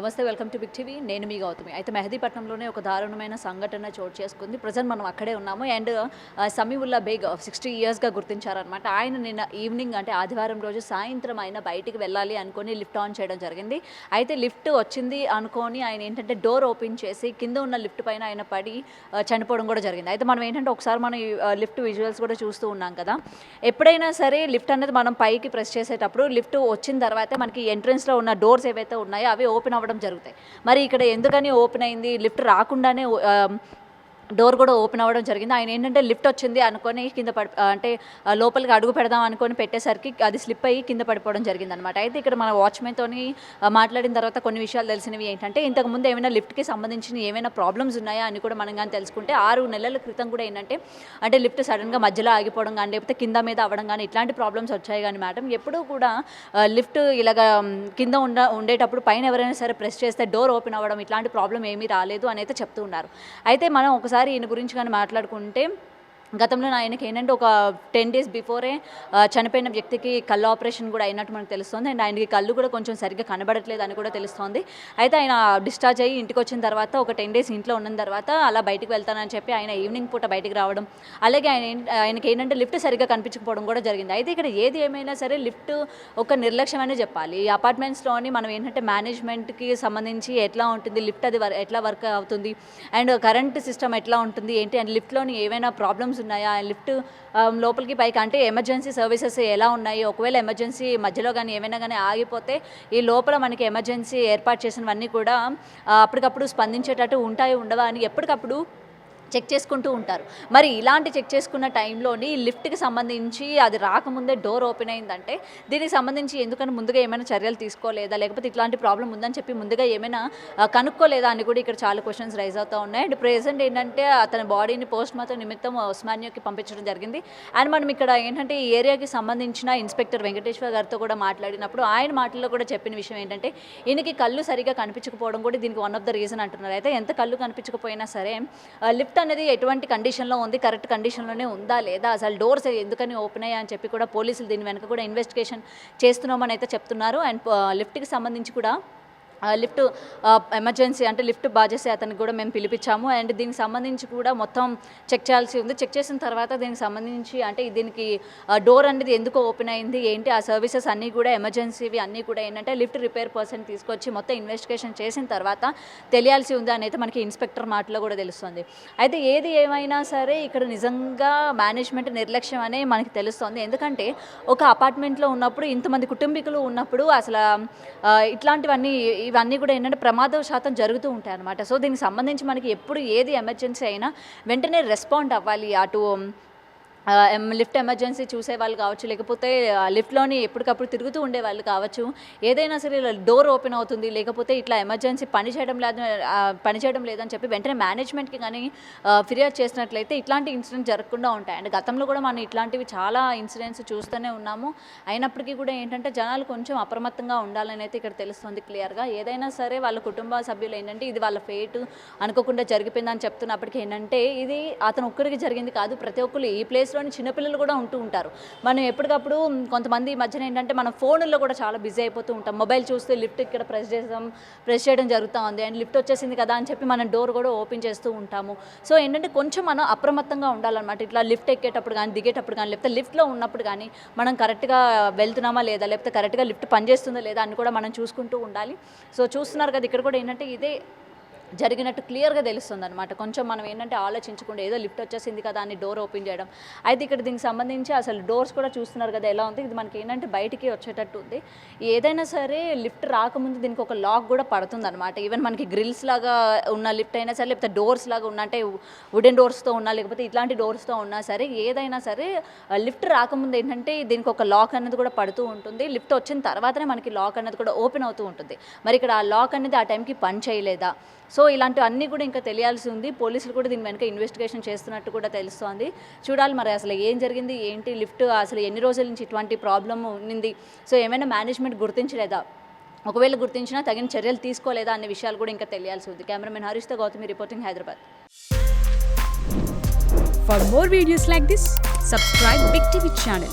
నమస్తే, welcome to big TV. నేను మీ గౌతమి. అయితే మెహదీపట్నంలోనే ఒక దారుణమైన సంఘటన చోటు చేసుకుంది. ప్రజెంట్ మనం అక్కడే ఉన్నాము. అండ్ సమీవుల్లా బేగ్ 60 ఇయర్స్గా గుర్తించారనమాట. ఆయన నిన్న ఈవినింగ్ అంటే ఆదివారం రోజు సాయంత్రం ఆయన బయటికి వెళ్ళాలి అనుకొని లిఫ్ట్ ఆన్ చేయడం జరిగింది. అయితే లిఫ్ట్ వచ్చింది అనుకొని ఆయన ఏంటంటే డోర్ ఓపెన్ చేసి కింద ఉన్న లిఫ్ట్ పైన ఆయన పడి చనిపోవడం కూడా జరిగింది. అయితే మనం ఏంటంటే ఒకసారి మనం లిఫ్ట్ విజువల్స్ కూడా చూస్తూ ఉన్నాం కదా. ఎప్పుడైనా సరే లిఫ్ట్ అనేది మనం పైకి ప్రెస్ చేసేటప్పుడు లిఫ్ట్ వచ్చిన తర్వాత మనకి ఎంట్రన్స్లో ఉన్న డోర్స్ ఏవైతే ఉన్నాయో అవి ఓపెన్ అవ్వడం జరుగుతాయి. మరి ఇక్కడ ఎందుకని ఓపెన్ అయింది? లిఫ్ట్ రాకుండానే డోర్ కూడా ఓపెన్ అవ్వడం జరిగింది. ఆయన ఏంటంటే లిఫ్ట్ వచ్చింది అనుకొని కింద అంటే లోపలికి అడుగు పెడదాం అనుకొని పెట్టేసరికి అది స్లిప్ అయ్యి కింద పడిపోవడం జరిగింది అనమాట. అయితే ఇక్కడ మన వాచ్మెన్తోని మాట్లాడిన తర్వాత కొన్ని విషయాలు తెలిసినవి ఏంటంటే, ఇంతకుముందు ఏమైనా లిఫ్ట్కి సంబంధించిన ఏమైనా ప్రాబ్లమ్స్ ఉన్నాయా అని కూడా మనం కానీ తెలుసుకుంటే 6 నెలల క్రితం కూడా ఏంటంటే అంటే లిఫ్ట్ సడన్గా మధ్యలో ఆగిపోవడం కానీ లేకపోతే కింద మీద అవ్వడం కానీ ఇట్లాంటి ప్రాబ్లమ్స్ వచ్చాయి. కానీ మేడం ఎప్పుడూ కూడా లిఫ్ట్ ఇలాగ కింద ఉండేటప్పుడు పైన ఎవరైనా సరే ప్రెస్ చేస్తే డోర్ ఓపెన్ అవ్వడం ఇట్లాంటి ప్రాబ్లం ఏమీ రాలేదు అని అయితే చెప్తూ ఉన్నారు. అయితే మనం ఒకసారి ఈయన గురించి కానీ మాట్లాడుకుంటే, గతంలో ఆయనకి ఏంటంటే ఒక 10 days బిఫోరే చనిపోయిన వ్యక్తికి కళ్ళు ఆపరేషన్ కూడా అయినట్టు మనకు తెలుస్తుంది. అండ్ ఆయనకి కళ్ళు కూడా కొంచెం సరిగ్గా కనబడట్లేదు అని కూడా తెలుస్తుంది. అయితే ఆయన డిశ్చార్జ్ అయ్యి ఇంటికి వచ్చిన తర్వాత ఒక 10 days ఇంట్లో ఉన్న తర్వాత అలా బయటికి వెళ్తానని చెప్పి ఆయన ఈవినింగ్ పూట బయటికి రావడం, అలాగే ఆయనకి ఏంటంటే లిఫ్ట్ సరిగ్గా కనిపించకపోవడం కూడా జరిగింది. అయితే ఇక్కడ ఏది ఏమైనా సరే లిఫ్ట్ ఒక నిర్లక్ష్యమనే చెప్పాలి. ఈ అపార్ట్మెంట్స్లోని మనం ఏంటంటే మేనేజ్మెంట్కి సంబంధించి ఎట్లా ఉంటుంది, లిఫ్ట్ అది ఎట్లా వర్క్ అవుతుంది, అండ్ కరెంట్ సిస్టమ్ ఎట్లా ఉంటుంది ఏంటి, అండ్ లిఫ్ట్లోని ఏమైనా ప్రాబ్లమ్స్ ఉన్నాయా, లిఫ్ట్ లోపలికి పైకి అంటే ఎమర్జెన్సీ సర్వీసెస్ ఎలా ఉన్నాయి, ఒకవేళ ఎమర్జెన్సీ మధ్యలో కానీ ఏమైనా కానీ ఆగిపోతే ఈ లోపల మనకి ఎమర్జెన్సీ ఏర్పాటు చేసినవన్నీ కూడా అప్పటికప్పుడు స్పందించేటట్టు ఉంటాయి ఉండవా అని ఎప్పటికప్పుడు చెక్ చేసుకుంటూ ఉంటారు. మరి ఇలాంటి చెక్ చేసుకున్న టైంలోని లిఫ్ట్కి సంబంధించి అది రాకముందే డోర్ ఓపెన్ అయిందంటే దీనికి సంబంధించి ఎందుకని ముందుగా ఏమైనా చర్యలు తీసుకోలేదా, లేకపోతే ఇట్లాంటి ప్రాబ్లం ఉందని చెప్పి ముందుగా ఏమైనా కనుక్కోలేదా అని కూడా ఇక్కడ చాలా క్వశ్చన్స్ రైజ్ అవుతూ ఉన్నాయి. అండ్ ప్రెజెంట్ ఏంటంటే అతని బాడీని పోస్ట్ మార్టం నిమిత్తం ఉస్మానియాకి పంపించడం జరిగింది. అండ్ మనం ఇక్కడ ఏంటంటే ఈ ఏరియాకి సంబంధించిన ఇన్స్పెక్టర్ వెంకటేశ్వర్ గారితో కూడా మాట్లాడినప్పుడు ఆయన మాటల్లో కూడా చెప్పిన విషయం ఏంటంటే, ఈయనకి కళ్ళు సరిగా కనిపించకపోవడం కూడా దీనికి వన్ ఆఫ్ ద రీజన్ అంటున్నారు. అయితే ఎంత కళ్ళు కనిపించకపోయినా సరే లిఫ్ట్ అనేది ఎటువంటి కండిషన్లో ఉంది, కరెక్ట్ కండిషన్లోనే ఉందా లేదా, అసలు డోర్స్ ఎందుకని ఓపెన్ అయ్యా అని చెప్పి కూడా పోలీసులు దీని వెనక కూడా ఇన్వెస్టిగేషన్ చేస్తున్నామని అయితే చెప్తున్నారు. అండ్ లిఫ్ట్కి సంబంధించి కూడా లిఫ్ట్ ఎమర్జెన్సీ అంటే లిఫ్ట్ బాజేసి అతనికి కూడా మేము పిలిపించాము. అండ్ దీనికి సంబంధించి కూడా మొత్తం చెక్ చేయాల్సి ఉంది. చెక్ చేసిన తర్వాత దీనికి సంబంధించి అంటే దీనికి డోర్ అనేది ఎందుకు ఓపెన్ అయింది ఏంటి, ఆ సర్వీసెస్ అన్నీ కూడా ఎమర్జెన్సీవి అన్నీ కూడా ఏంటంటే లిఫ్ట్ రిపేర్ పర్సన్ తీసుకొచ్చి మొత్తం ఇన్వెస్టిగేషన్ చేసిన తర్వాత తెలియాల్సి ఉంది అని అయితే మనకి ఇన్స్పెక్టర్ మాటలో కూడా తెలుస్తుంది. అయితే ఏది ఏమైనా సరే ఇక్కడ నిజంగా మేనేజ్మెంట్ నిర్లక్ష్యం అనే మనకి తెలుస్తుంది. ఎందుకంటే ఒక అపార్ట్మెంట్లో ఉన్నప్పుడు ఇంతమంది కుటుంబీకులు ఉన్నప్పుడు అసలు ఇవన్నీ కూడా ఏంటంటే ప్రమాద శాతం జరుగుతూ ఉంటాయి అన్నమాట. సో దీనికి సంబంధించి మనకి ఎప్పుడు ఏది ఎమర్జెన్సీ అయినా వెంటనే రెస్పాండ్ అవ్వాలి. అటు లిఫ్ట్ ఎమర్జెన్సీ చూసే వాళ్ళు కావచ్చు, లేకపోతే లిఫ్ట్లోని ఎప్పటికప్పుడు తిరుగుతూ ఉండే వాళ్ళు కావచ్చు, ఏదైనా సరే డోర్ ఓపెన్ అవుతుంది లేకపోతే ఇట్లా ఎమర్జెన్సీ పనిచేయడం లేదని చెప్పి వెంటనే మేనేజ్మెంట్కి కానీ ఫిర్యాదు చేసినట్లయితే ఇట్లాంటి ఇన్సిడెంట్స్ జరగకుండా ఉంటాయి. అండ్ గతంలో కూడా మనం ఇట్లాంటివి చాలా ఇన్సిడెంట్స్ చూస్తూనే ఉన్నాము. అయినప్పటికీ కూడా ఏంటంటే జనాలు కొంచెం అప్రమత్తంగా ఉండాలని అయితే ఇక్కడ తెలుస్తుంది క్లియర్గా. ఏదైనా సరే వాళ్ళ కుటుంబ సభ్యులు ఏంటంటే ఇది వాళ్ళ ఫేట్ అనుకోకుండా జరిగిపోయిందని చెప్తున్నప్పటికీ ఏంటంటే ఇది అతను ఒక్కడికి జరిగింది కాదు, ప్రతి ఒక్కరు ఈ ప్లేస్ లోని చిన్నపిల్లలు కూడా ఉంటూ ఉంటారు. మనం ఎప్పటికప్పుడు కొంతమంది ఈ మధ్యన ఏంటంటే మనం ఫోన్లో కూడా చాలా బిజీ అయిపోతూ ఉంటాం. మొబైల్ చూస్తే లిఫ్ట్ ఇక్కడ ప్రెస్ చేయడం జరుగుతూ ఉంది అండ్ లిఫ్ట్ వచ్చేసింది కదా అని చెప్పి మనం డోర్ కూడా ఓపెన్ చేస్తూ ఉంటాము. సో ఏంటంటే కొంచెం మనం అప్రమత్తంగా ఉండాలన్నమాట. ఇట్లా లిఫ్ట్ ఎక్కేటప్పుడు కానీ దిగేటప్పుడు కానీ లేకపోతే లిఫ్ట్లో ఉన్నప్పుడు కానీ మనం కరెక్ట్గా వెళ్తున్నామా లేదా, లేకపోతే కరెక్ట్గా లిఫ్ట్ పనిచేస్తుందా లేదా అని కూడా మనం చూసుకుంటూ ఉండాలి. సో చూస్తున్నారు కదా ఇక్కడ కూడా ఏంటంటే ఇదే జరిగినట్టు క్లియర్గా తెలుస్తుంది అనమాట. కొంచెం మనం ఏంటంటే ఆలోచించకుండా ఏదో లిఫ్ట్ వచ్చేసింది కదా అని డోర్ ఓపెన్ చేయడం. అయితే ఇక్కడ దీనికి సంబంధించి అసలు డోర్స్ కూడా చూస్తున్నారు కదా ఎలా ఉంది, ఇది మనకి ఏంటంటే బయటికి వచ్చేటట్టు ఉంది. ఏదైనా సరే లిఫ్ట్ రాకముందు దీనికి ఒక లాక్ కూడా పడుతుంది అనమాట. ఈవెన్ మనకి గ్రిల్స్ లాగా ఉన్న లిఫ్ట్ అయినా సరే, లేకపోతే డోర్స్ లాగా ఉన్న అంటే వుడెన్ డోర్స్తో ఉన్నా లేకపోతే ఇట్లాంటి డోర్స్తో ఉన్నా సరే, ఏదైనా సరే లిఫ్ట్ రాకముందు ఏంటంటే దీనికి ఒక లాక్ అనేది కూడా పడుతూ ఉంటుంది. లిఫ్ట్ వచ్చిన తర్వాతనే మనకి లాక్ అనేది కూడా ఓపెన్ అవుతూ ఉంటుంది. మరి ఇక్కడ ఆ లాక్ అనేది ఆ టైంకి పని చేయలేదా, సో ఇలాంటివన్నీ కూడా ఇంకా తెలియాల్సి ఉంది. పోలీసులు కూడా దీని వెనక ఇన్వెస్టిగేషన్ చేస్తున్నట్టు కూడా తెలుస్తోంది. చూడాలి మరి అసలు ఏం జరిగింది ఏంటి, లిఫ్ట్ అసలు ఎన్ని రోజుల నుంచి ఇటువంటి ప్రాబ్లం ఉంది, సో ఏమైనా మేనేజ్మెంట్ గుర్తించలేదా, ఒకవేళ గుర్తించినా తగిన చర్యలు తీసుకోలేదా అనే విషయాలు కూడా ఇంకా తెలియాల్సి ఉంది. కెమెరామెన్ హరీష్తో Gautami reporting, Hyderabad. For more videos like this, subscribe Big TV channel.